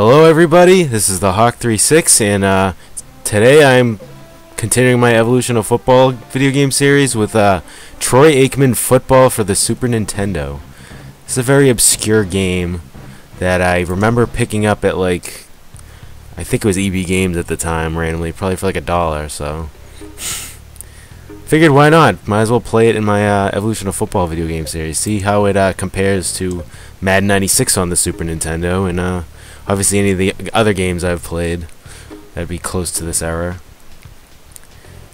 Hello everybody, this is the Hawk36 and today I'm continuing my Evolution of Football video game series with Troy Aikman Football for the Super Nintendo. It's a very obscure game that I remember picking up at I think it was EB Games at the time randomly, probably for like $1, so figured why not, might as well play it in my Evolution of Football video game series, see how it compares to Madden 96 on the Super Nintendo and obviously any of the other games I've played that'd be close to this era.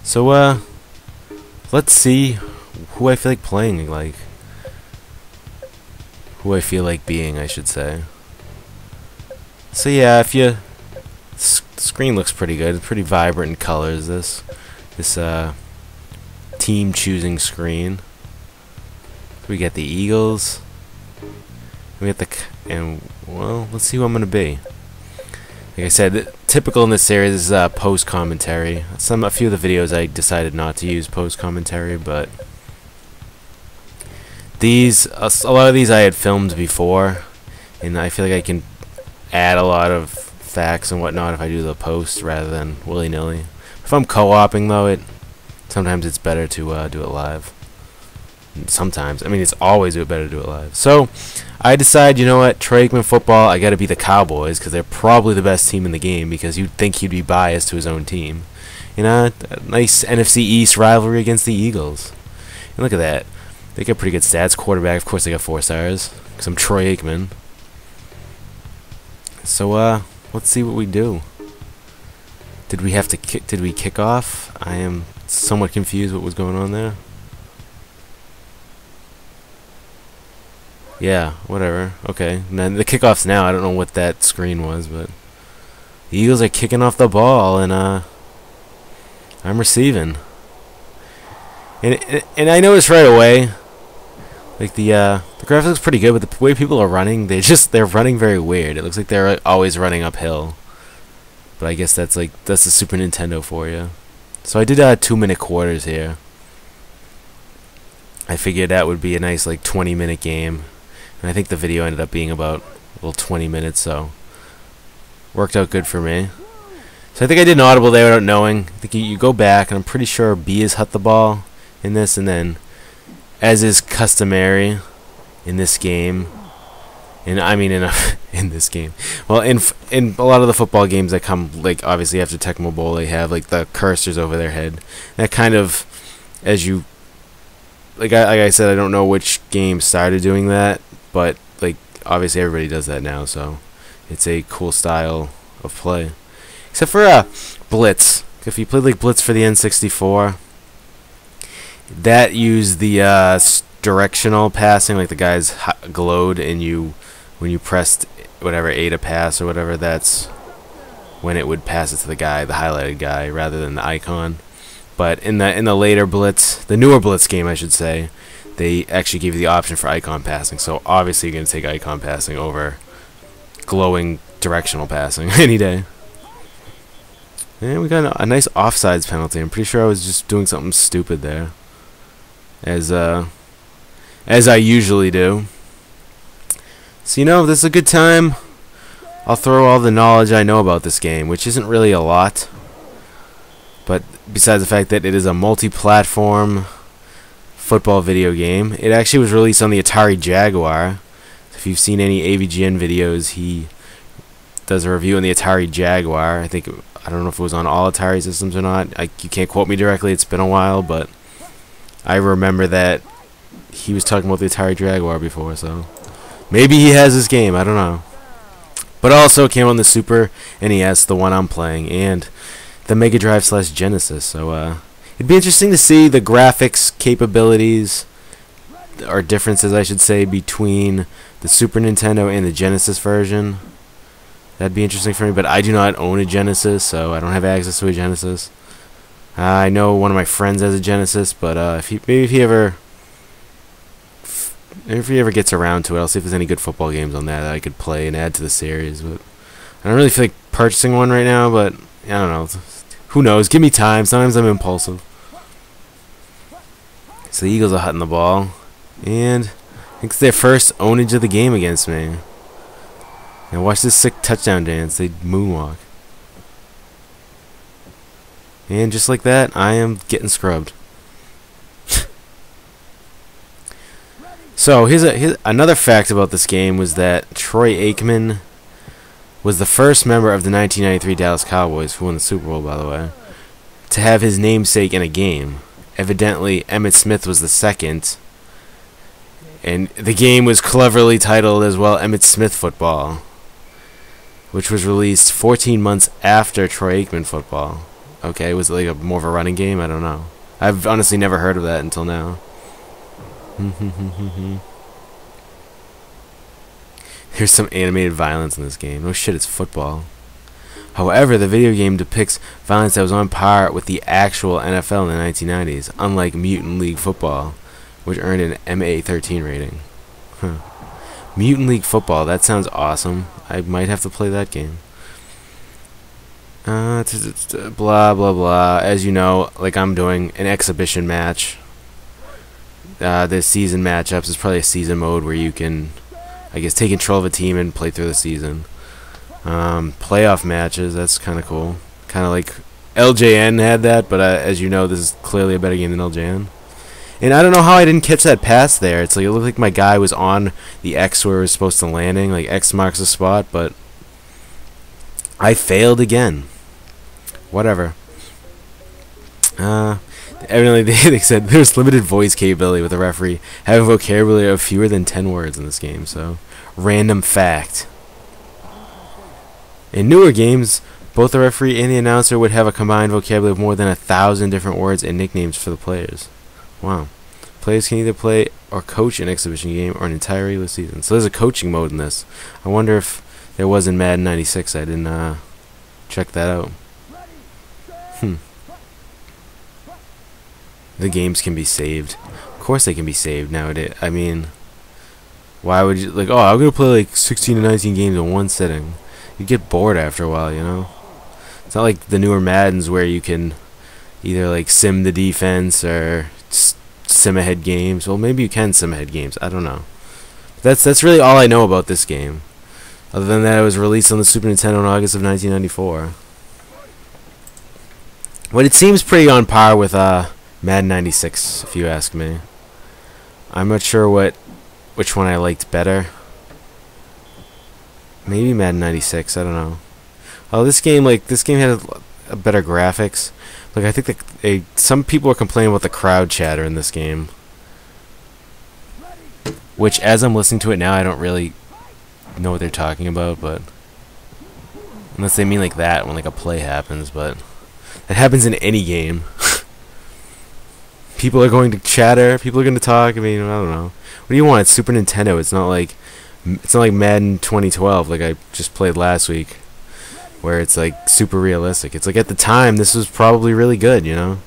So let's see who I feel like playing, who I feel like being, I should say. So yeah, the screen looks pretty good. It's pretty vibrant in colors, this team choosing screen. We get the Eagles. We get well, let's see who I'm gonna be. Like I said, typical in this series is post commentary. A few of the videos I decided not to use post commentary, but a lot of these I had filmed before, and I feel like I can add a lot of facts and whatnot if I do the post rather than willy nilly. If I'm co-oping though, sometimes it's better to do it live. Sometimes, I mean, it's always better to do it live. So I decide, you know what, Troy Aikman Football, I gotta be the Cowboys because they're probably the best team in the game, because you'd think he'd be biased to his own team. You know, a nice NFC East rivalry against the Eagles. And look at that, they got pretty good stats. Quarterback, of course, they got 4 stars because I'm Troy Aikman. So let's see what we do. Did we have to kick? Did we kick off? I am somewhat confused what was going on there. Yeah, whatever. Okay. Now the kickoff's now. I don't know what that screen was, but the Eagles are kicking off the ball, and I'm receiving. And I noticed right away, like the graphics looks pretty good, but the way people are running, they're running very weird. It looks like they're always running uphill. But I guess that's the Super Nintendo for you. So I did 2-minute quarters here. I figured that would be a nice 20-minute game. And I think the video ended up being about 20 minutes, so worked out good for me. So I think I did an audible there without knowing. I think you go back, and I'm pretty sure B is hut the ball in this, and then, as is customary in this game, and I mean in this game, well, in a lot of the football games that come obviously after Tecmo Bowl, they have the cursors over their head. That kind of, as you like I said, I don't know which game started doing that, but obviously everybody does that now, so it's a cool style of play. Except for Blitz. If you played Blitz for the N64, that used the directional passing, the guys glowed, and when you pressed whatever A to pass or whatever, that's when it would pass it to the highlighted guy, rather than the icon. But in the later Blitz, the newer Blitz game, I should say, they actually gave you the option for icon passing. So obviously you're going to take icon passing over glowing directional passing any day. And we got a nice offsides penalty. I'm pretty sure I was just doing something stupid there, as I usually do. So this is a good time. I'll throw all the knowledge I know about this game, which isn't really a lot. But besides the fact that it is a multi-platform football video game, it actually was released on the Atari Jaguar. If you've seen any AVGN videos, he does a review on the Atari Jaguar. I don't know if it was on all Atari systems or not. You can't quote me directly, it's been a while, but I remember that he was talking about the Atari Jaguar before, so maybe he has this game, I don't know. But also it came on the Super NES, the one I'm playing, and the Mega Drive / Genesis, so it'd be interesting to see the graphics capabilities, or differences I should say, between the Super Nintendo and the Genesis version. That'd be interesting for me, but I do not own a Genesis, so I don't have access to a Genesis. I know one of my friends has a Genesis, but if he ever gets around to it, I'll see if there's any good football games on that I could play and add to the series. But I don't really feel like purchasing one right now, but I don't know. Who knows? Give me time. Sometimes I'm impulsive. So the Eagles are hutting the ball, and I think it's their first ownage of the game against me. And watch this sick touchdown dance. They moonwalk. And just like that, I am getting scrubbed. So here's another fact about this game was that Troy Aikman was the first member of the 1993 Dallas Cowboys, who won the Super Bowl, by the way, to have his namesake in a game. Evidently, Emmitt Smith was the second, and the game was cleverly titled as well Emmitt Smith Football, which was released 14 months after Troy Aikman Football. Okay, was it like more of a running game? I don't know. I've honestly never heard of that until now. There's some animated violence in this game. No shit, it's football. However, the video game depicts violence that was on par with the actual NFL in the 1990s, unlike Mutant League Football, which earned an MA13 rating. Mutant League Football, that sounds awesome. I might have to play that game. Blah, blah, blah. As you know, like I'm doing an exhibition match. The season matchups is probably a season mode where you can, I guess, take control of a team and play through the season. Playoff matches, that's kind of cool. Kind of like LJN had that, but as you know, this is clearly a better game than LJN. And I don't know how I didn't catch that pass there. It's like it looked like my guy was on the X where he was supposed to landing, like X marks the spot, but I failed again. Whatever. Evidently, they said there's limited voice capability with the referee having vocabulary of fewer than 10 words in this game. So, random fact. In newer games, both the referee and the announcer would have a combined vocabulary of more than 1,000 different words and nicknames for the players. Wow. Players can either play or coach an exhibition game or an entire regular season. So there's a coaching mode in this. I wonder if there was in Madden 96. I didn't check that out. The games can be saved. Of course they can be saved nowadays. I mean, why would you, like, oh, I'm going to play like 16 to 19 games in one sitting. You get bored after a while, you know? It's not like the newer Maddens where you can either like sim the defense or sim ahead games. Well, maybe you can sim ahead games. I don't know. That's really all I know about this game. Other than that, it was released on the Super Nintendo in August of 1994. But it seems pretty on par with Madden 96, if you ask me. I'm not sure which one I liked better. Maybe Madden 96, I don't know. Oh, this game had a better graphics. Like, I think that some people are complaining about the crowd chatter in this game. Which, as I'm listening to it now, I don't really know what they're talking about, but unless they mean like that when like a play happens, but it happens in any game. People are going to chatter. People are going to talk. I mean, I don't know. What do you want? It's Super Nintendo. It's not like Madden 2012, like I just played last week, where it's like super realistic. It's like at the time, this was probably really good, you know.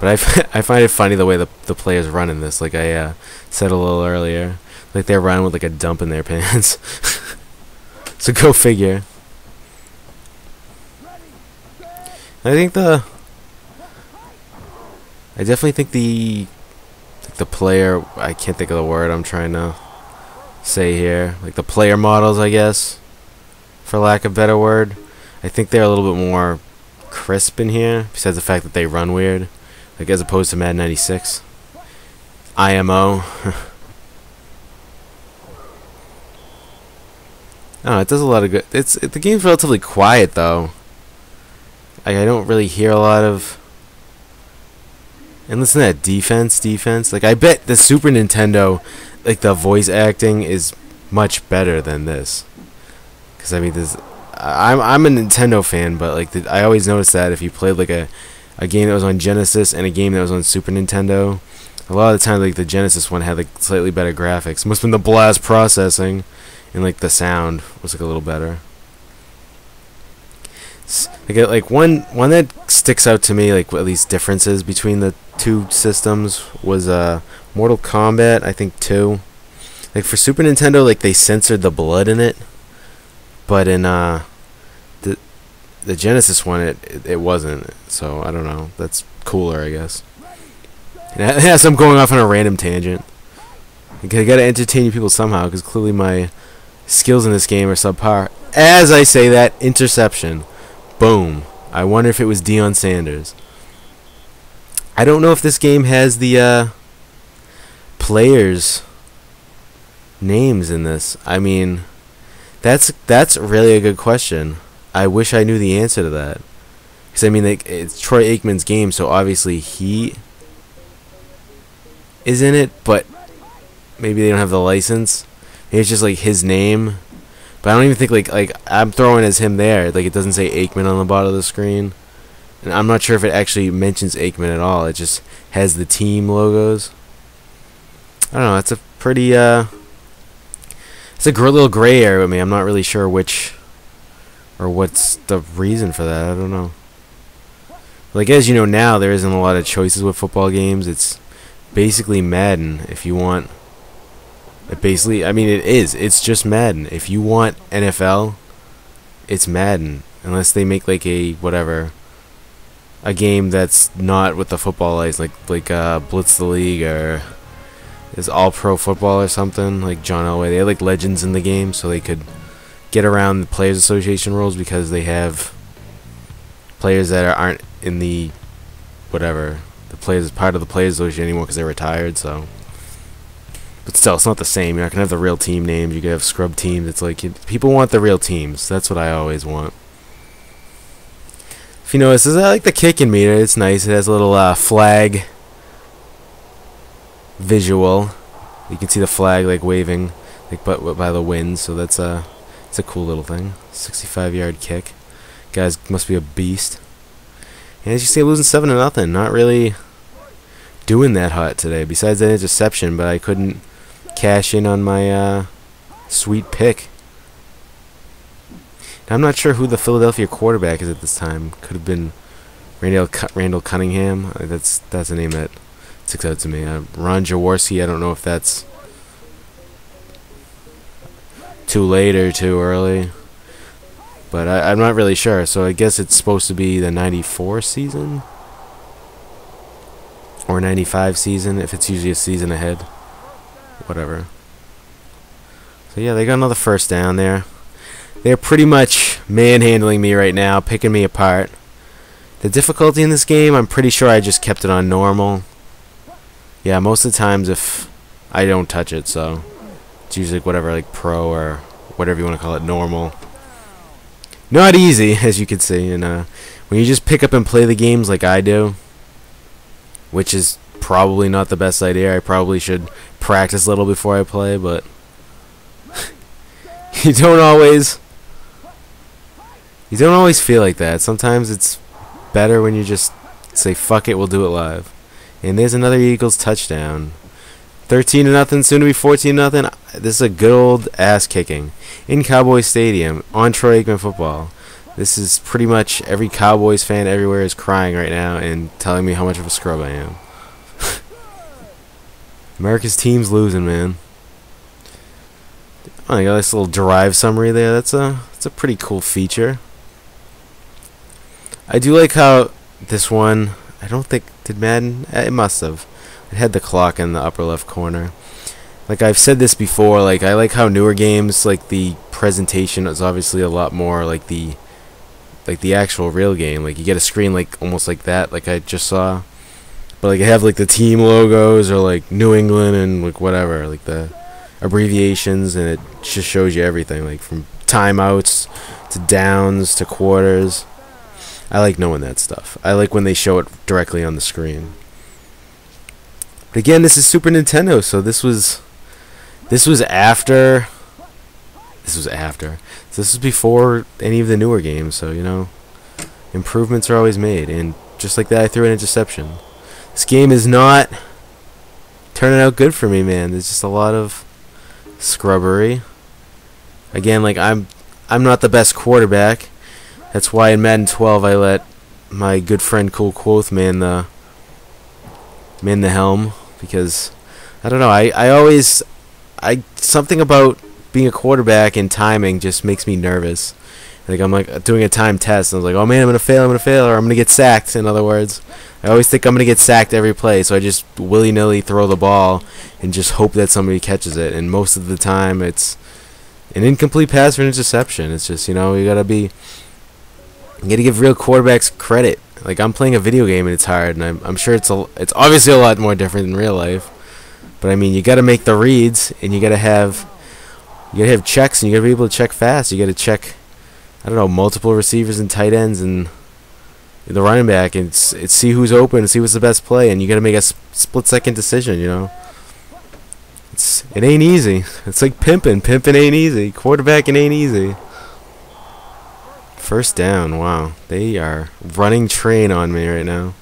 But I find it funny the way the players run in this. Like I said a little earlier, like they run with like a dump in their pants. So go figure. I definitely think the player, I can't think of the word I'm trying to say here, like the player models, I guess, for lack of a better word, I think they're a little bit more crisp in here, besides the fact that they run weird, like as opposed to Madden 96. IMO. Oh, it does a lot of good. The game's relatively quiet though. Like, I don't really hear a lot of. And listen to that defense. Like, I bet the Super Nintendo, like the voice acting is much better than this. Cause I mean, I'm a Nintendo fan, but like I always notice that if you played like a game that was on Genesis and a game that was on Super Nintendo, a lot of the time like the Genesis one had like slightly better graphics. Must have been the blast processing, and like the sound was like a little better. Like one that sticks out to me, like at least differences between the two systems, was Mortal Kombat, I think 2. Like for Super Nintendo, like they censored the blood in it, but in the Genesis one, it wasn't. So I don't know. That's cooler, I guess. And I'm going off on a random tangent. I gotta entertain you people somehow, because clearly my skills in this game are subpar. As I say that, interception. Boom. I wonder if it was Deion Sanders. I don't know if this game has the players' names in this. I mean, that's really a good question. I wish I knew the answer to that. Because, I mean, it's Troy Aikman's game, so obviously he is in it, but maybe they don't have the license. Maybe it's just, like, his name. But I don't even think, like I'm throwing as him there. Like, it doesn't say Aikman on the bottom of the screen. And I'm not sure if it actually mentions Aikman at all. It just has the team logos. I don't know. It's a pretty, it's a little gray area with me. I'm not really sure which, or what's the reason for that. I don't know. Like, as you know now, there isn't a lot of choices with football games. It's basically Madden if you want. Basically, I mean, it is. It's just Madden. If you want NFL, it's Madden. Unless they make like a whatever, a game that's not with the football license, like Blitz the League or is All Pro Football or something like John Elway. They had like legends in the game, so they could get around the Players Association rules because they have players that aren't in the whatever the players part of the Players Association anymore because they're retired. So. But still, it's not the same. You're not gonna have the real team names. You could have scrub teams. It's like people want the real teams. That's what I always want. If you notice, I like the kicking meter. It's nice. It has a little flag visual. You can see the flag like waving, like by the wind. So that's it's a cool little thing. 65-yard kick. Guys must be a beast. And as you see, losing 7-0. Not really doing that hot today. Besides that interception, but I couldn't cash in on my sweet pick. Now, I'm not sure who the Philadelphia quarterback is at this time. Could have been Randall Cunningham. That's a name that sticks out to me. Ron Jaworski. I don't know if that's too late or too early, but I'm not really sure. So I guess it's supposed to be the '94 season or '95 season if it's usually a season ahead. Whatever. So yeah, they got another first down there. They're pretty much manhandling me right now, picking me apart. The difficulty in this game, I'm pretty sure I just kept it on normal. Yeah, most of the times if I don't touch it, so it's usually whatever, like pro or whatever you want to call it, normal. Not easy, as you can see, and when you just pick up and play the games like I do, which is probably not the best idea. I probably should practice a little before I play, but you don't always feel like that. Sometimes it's better when you just say fuck it, we'll do it live. And there's another Eagles touchdown. 13-0, soon to be 14-0. This is a good old ass kicking in Cowboys Stadium on Troy Aikman Football. This is pretty much every Cowboys fan everywhere is crying right now and telling me how much of a scrub I am. America's team's losing, man. Oh, I got this little drive summary there. That's a pretty cool feature. I do like how this one, I don't think, did Madden? It must have. It had the clock in the upper left corner. Like I've said this before, like I like how newer games, like the presentation is obviously a lot more like the actual real game. Like you get a screen like almost like that, like I just saw. But like I have like the team logos or like New England and like whatever, like the abbreviations, and it just shows you everything, like from timeouts to downs to quarters. I like knowing that stuff. I like when they show it directly on the screen. But again, this is Super Nintendo, so this was after. So this was before any of the newer games, so you know, improvements are always made. And just like that, I threw an interception. This game is not turning out good for me, man. There's just a lot of scrubbery. Again, like I'm not the best quarterback. That's why in Madden 12 I let my good friend Cool Quoth man the helm, because I don't know, I something about being a quarterback and timing just makes me nervous. Like I'm like doing a time test and I was like, oh man, I'm gonna fail, or I'm gonna get sacked. In other words, I always think I'm gonna get sacked every play, so I just willy-nilly throw the ball and just hope that somebody catches it. And most of the time it's an incomplete pass for an interception. It's just, you know, you gotta give real quarterbacks credit. Like, I'm playing a video game and it's hard, and I'm sure it's obviously a lot more different in real life. But I mean, you gotta make the reads, and you gotta have checks, and you gotta be able to check fast. You gotta check, I don't know, multiple receivers and tight ends and the running back, and see who's open, and see what's the best play, and you gotta make a split-second decision. You know, it ain't easy. It's like pimping. Pimping ain't easy. Quarterbacking ain't easy. First down. Wow, they are running train on me right now.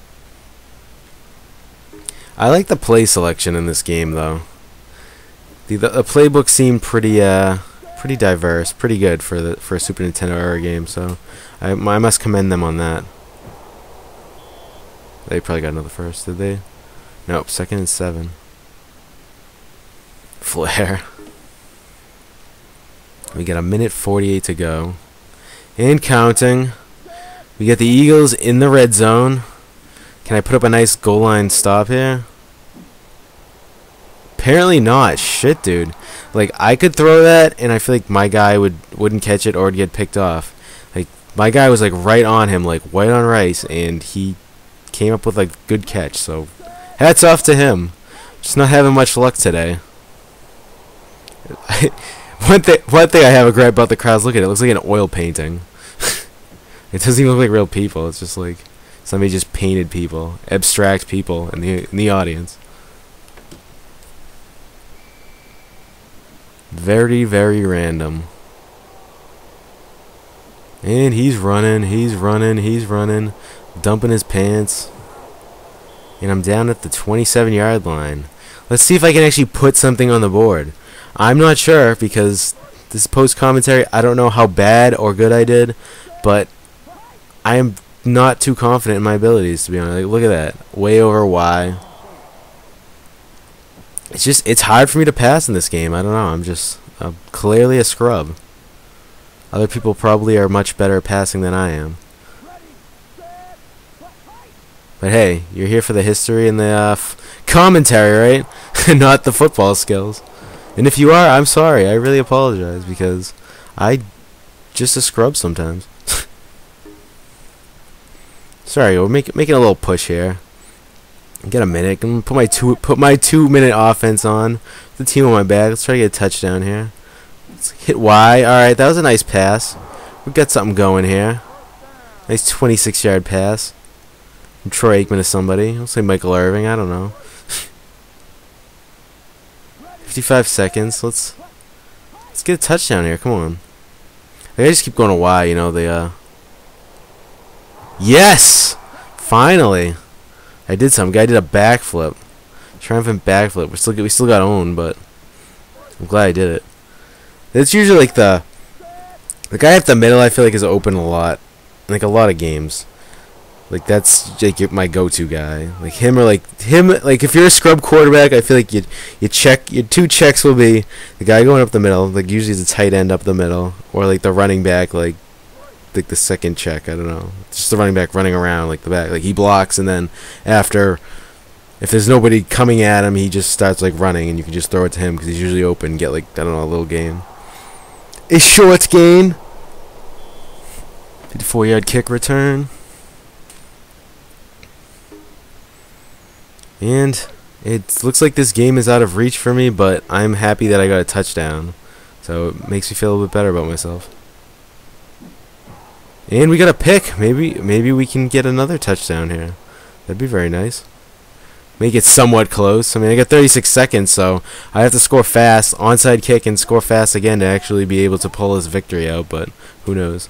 I like the play selection in this game, though. The playbook seemed pretty diverse, pretty good for a Super Nintendo era game. So I must commend them on that. They probably got another first, did they? Nope, 2nd and 7. Flare. We got 1:48 to go. And counting. We get the Eagles in the red zone. Can I put up a nice goal line stop here? Apparently not. Shit, dude. Like, I could throw that, and I feel like my guy wouldn't catch it or would get picked off. Like, my guy was like right on him, like white on rice, and he came up with like good catch. So, hats off to him. Just not having much luck today. One thing I have a gripe about the crowds. Look at it. It looks like an oil painting. It doesn't even look like real people. It's just like somebody just painted people, abstract people in the audience. Very, very random. And he's running, dumping his pants. And I'm down at the 27-yard line. Let's see if I can actually put something on the board. I'm not sure, because this post-commentary, I don't know how bad or good I did, but I am not too confident in my abilities, to be honest. Like, look at that. Way over Y. It's hard for me to pass in this game. I don't know. I'm clearly a scrub. Other people probably are much better at passing than I am. But hey, you're here for the history and the commentary, right? Not the football skills. And if you are, I'm sorry. I really apologize, because I just a scrub sometimes. Sorry, we're making a little push here. Get a minute. I'm gonna put my 2-minute offense on. The team on my back. Let's try to get a touchdown here. Let's hit Y. All right, that was a nice pass. We got something going here. Nice 26-yard pass from Troy Aikman to somebody. I'll say Michael Irving. I don't know. 55 seconds. Let's get a touchdown here. Come on. I just keep going to Y. You know Yes! Finally. I did something. Guy did a backflip. Triumphant backflip. We still got owned, but I'm glad I did it. It's usually like the guy at the middle, I feel like, is open a lot. Like a lot of games. Like, that's like my go-to guy. Like him, like if you're a scrub quarterback, I feel like you check, your 2 checks will be the guy going up the middle, like usually it's a tight end up the middle, or like the running back, like the 2nd check. I don't know. It's just the running back running around like the back. Like he blocks, and then after, if there's nobody coming at him, he just starts like running, and you can just throw it to him because he's usually open. Get like, I don't know, a little gain, a short gain. 54-yard kick return. And it looks like this game is out of reach for me, but I'm happy that I got a touchdown. So it makes me feel a little bit better about myself. And we got a pick. Maybe we can get another touchdown here. That'd be very nice. Make it somewhat close. I mean, I got 36 seconds, so I have to score fast, onside kick, and score fast again to actually be able to pull this victory out, but who knows.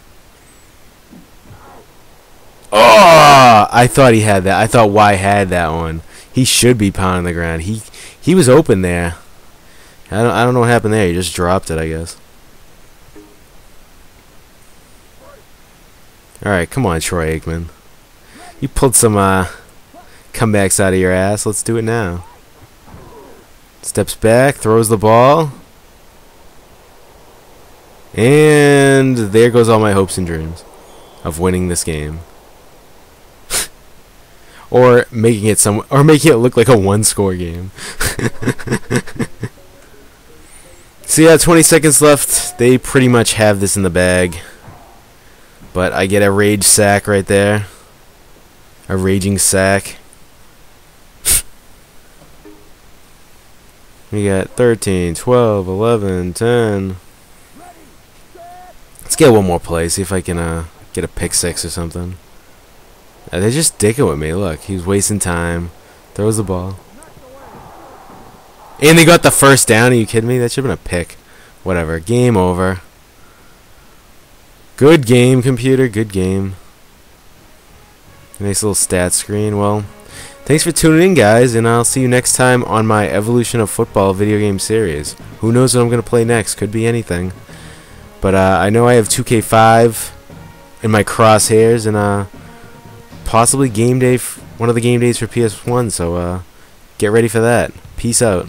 Oh! I thought he had that. I thought Y had that one. He should be pounding the ground. He was open there. I don't know what happened there. He just dropped it, I guess. Alright, come on, Troy Aikman. You pulled some comebacks out of your ass. Let's do it now. Steps back, throws the ball. And there goes all my hopes and dreams of winning this game. Or making it look like a 1-score game. So yeah, 20 seconds left. They pretty much have this in the bag. But I get a rage sack right there. A raging sack. We got 13, 12, 11, 10. Let's get one more play. See if I can get a pick six or something. They're just dicking with me. Look, he's wasting time. Throws the ball. And they got the first down. Are you kidding me? That should have been a pick. Whatever. Game over. Good game, computer. Good game. Nice little stat screen. Well, thanks for tuning in, guys, and I'll see you next time on my Evolution of Football video game series. Who knows what I'm going to play next? Could be anything. But I know I have 2K5 in my crosshairs, and possibly game day, one of the game days for PS1, so get ready for that. Peace out.